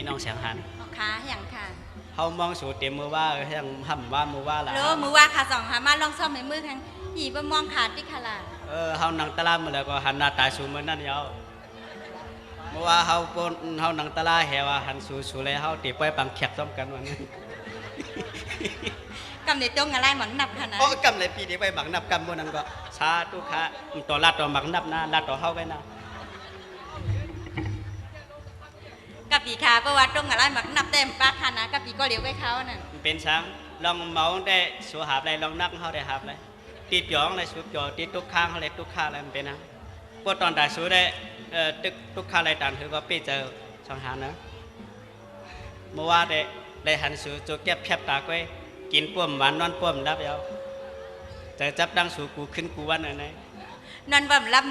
น้องเสียงหันค่ะอย่างค่ะเขามองสู่เต็มมือว่ายังห่ำว่ามือว่าล่ะมือว่าขาสองหามาลองซ่อมในมือทางหีบมองขาดที่ขาลาเขานังตะลามาแล้วก็หันหน้าตาสู่มือนั่นยาวเมื่อว่าเขาปนเขานังตะลาแหว่าหันสู่เลยเขาตีไปปังแขกซ้อมกันวันนี้กำเนิดตรงอะไรหมังนับขนาดกำเลยปีนี้ไปหมักนับกำบนนั้นก็ชาตุค่ะต่อลาดต่อหมักนับนะลาดต่อเข้าไปนะกับปีขาเพราะว่าตรงอะไรหมักนับเต็มป้าขานะกับปีก็เลี้ยวไปเขาน่ะเป็นช้างลองเมาได้สูหาบอะไรลองนักเขาได้หาบอะไรตีจ่องอะไรสูบจ่อตีตุกข้างเขาเลยตุกข้างอะไรมันเป็นนะพวกตอนด่าสูได้ตุกข้างอะไรต่างคือก็ปีเจอช่องหานะเมื่อว่าได้หันสูโจเก็บแคบตาไว้กินป้วมหวานนอนป้วมรับเอาจะจับดังสูกูขึ้นกูวันอะไรนอนบ่มรับ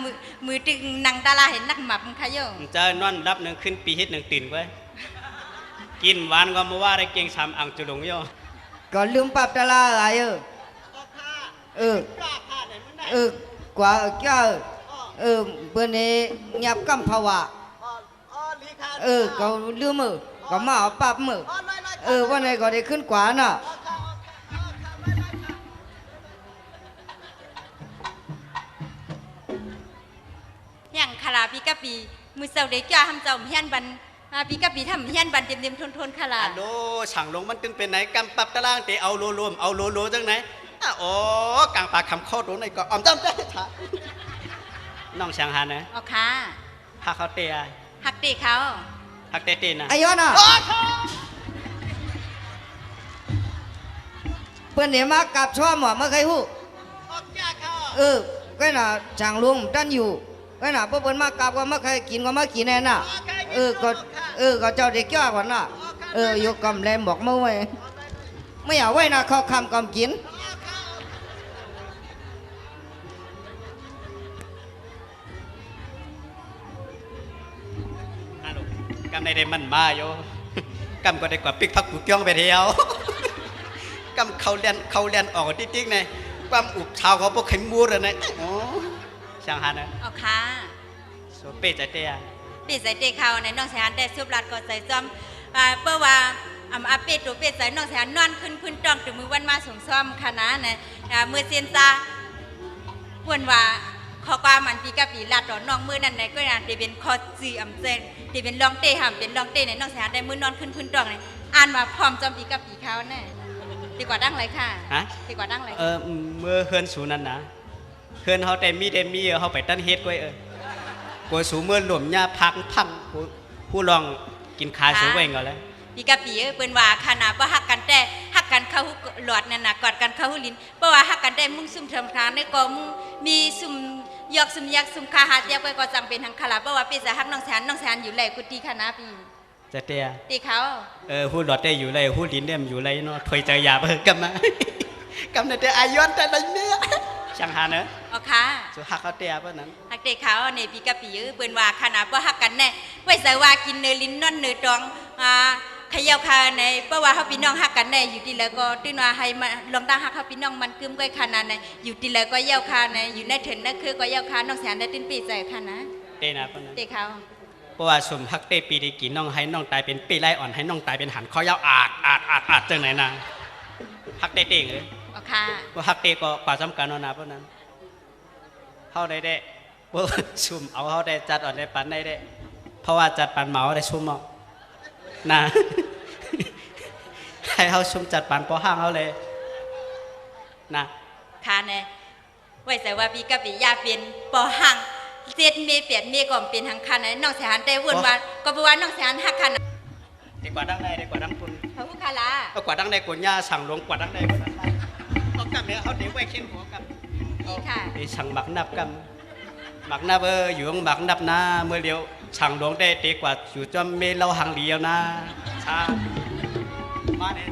มือตึงนังตาลาเห็นนักหมับมันขย่มจะนอนรับหนึ่งขึ้นปีฮิตหนึ่งตื่นไว้กินหวานก็มาว่าได้เก่งซ้ำอ่างจุลงโยก็ลืมปรับตาลาอะไรกว่าแก่เพื่อนนี้หยับกำภาวะก็ลืมก็มาเอาปรับมือวันไหนก็ได้ขึ้นกว่าน่ะอย่างคาราปีกะปีมือเสาเด็กจ้าทำเจ้าเฮียนบันปีกะปีทำเฮียนบันเต็มทนคาราโลช่างลงมันตึงเป็นไหนกำปรับตารางเตะเอารวมเอาโลจังไหนอ๋อกลางปากคำข้อโดนไหนก็อ้อมจำได้ค่ะน้องช่างหันนะอ๋อค่ะหักเขาเตะหักเตะเขาหักเตะนะไอ้ย้อนน่ะเพื่อนเนี่ยมากับชอบหมอมาใครหู้ก็น่ะช่างลุงท่านอยู่ก็น่ะเพื่อนมากับก็มาใครกินก็มากินแน่น่ะก็เจ้าเด็กจ้ากว่าน่ะอยู่กำแรมบอกมาไว้ไม่อยากไว้น่ะเขาคำกำกินกำในได้มันมาโยกำก็ได้กว่าปิกพักกูจ้องไปเที่ยวกำเขาเลียนออกติ๊กๆไงความอุบชาวเขาพวกขันมูเลยนะโอ้ช่างหันนะอ๋อค่ะโซเป้ใจเตะปีใจเตะเขาในน้องแสนได้ซุบลัดก็ใจจอมเพื่อว่าอาเป็ดตัวเป็ดใจน้องแสนนอนขึ้นจ้องถึงมือวันมาส่งซ้อมคณะเนี่ยมือเซียนซาพวนว่าขอความมันปีกับปีลาดต่อน้องมือนั่นในก็งานได้เป็นคอจีอำเซนได้เป็นลองเตะหำเป็นลองเตะในน้องแสนได้มือนอนขึ้นจ้องเลยอ่านมาพร้อมจอมปีกับปีเขาเนี่ยดีกว่าดังเลยค่ะดีกว่าดังเลยเมื่อเฮือนสูนั่นนะเฮือนเขาแต่มีเขาไปตั้นเฮ็ดไว้กูสูเมื่อหล่มหญ้าพังผู้ลองกินขาสูเวงก่อนเลยปีกับปีเปิ้นว่าขนาดว่าฮักกันแต่ฮักกันเข้าหลอดนั่นน่ะกอดกันเข้าลิ้นเพราะว่าฮักกันได้มุ่งซุ่มทำทางในก็มุ่งมีซุ่มยอกซุ่มยักซุ่มคาหาเตียไปก็จำเป็นทางคาราเพราะว่าปีจะฮักน้องแสนอยู่เลยกุฏิคณะปีจะเตียตีเขาหูหลอดได้อยู่เลยหูลิ้นเนี่ยอยู่เลยเนาะถอยใจหยาบกันมากำเนิดแต่อายุนแต่ละเนี่ยช่างหาเนอะอ๋อค่ะสุหักเขาเตียเพราะนั้นฮักเตะเขาในปีกับปีเปิ้นว่าขนาดว่าฮักกันแน่ไว้ใส่ว่ากินเนื้อลิ้นนอนเนื้อตองขยาวคาในเพราะว่าเขาพี่น้องฮักกันแน่อยู่ที่แล้วก็ตื่นว่าให้มาลองตั้งฮักเขาพี่น้องมันกึมก้อยขนาดในอยู่ที่แล้วก็ยาวคาในอยู่ในถึงนั่นคือก็ยาวคาน้องแสนได้ติ้นปีใจค่ะนะเตนะเพราะนั้นเตะเขาเพราะว่าสมฮักเตปีได้กินน้องให้น้องตายเป็นปีไล่อ่อนให้น้องตายเป็นหันข้อยาวอาดจังไหนนะฮักเตเองเลยอ๋อค่ะว่าฮักเตก็กว่าสำคัญนะเพราะนั้นเขาได้ว่าซุ่มเอาเขาได้จัดอ่อนได้ปันได้เพราะว่าจัดปันเหมาได้ซุ่มเอานะให้เขาซุ่มจัดปันพอห้างเขาเลยนะค่ะเนี่ยไว้ใส่ว่าปีกับปียาเป็นปอห้างเจ็ดเมเปียดเมก่อมเป็นทางคันไหนน้องแสนได้วุ่นวายก็บอกว่าน้องแสนหักคันดีกว่าดังใดดีกว่าดังคุณเขาพูดคาราก็กว่าดังใดกว่าย่าสั่งหลวงกว่าดังใดกว่าดังใดเขากำเนี่ยเขาเดี๋ยวไว้เข้มหัวกันค่ะไอ้สั่งหมักนับกันหมักนับอยู่หมักนับนะเมื่อเดียวสั่งหลวงได้ดีกว่าอยู่จอมเมเราหังเดียวนะชามาเนี่ย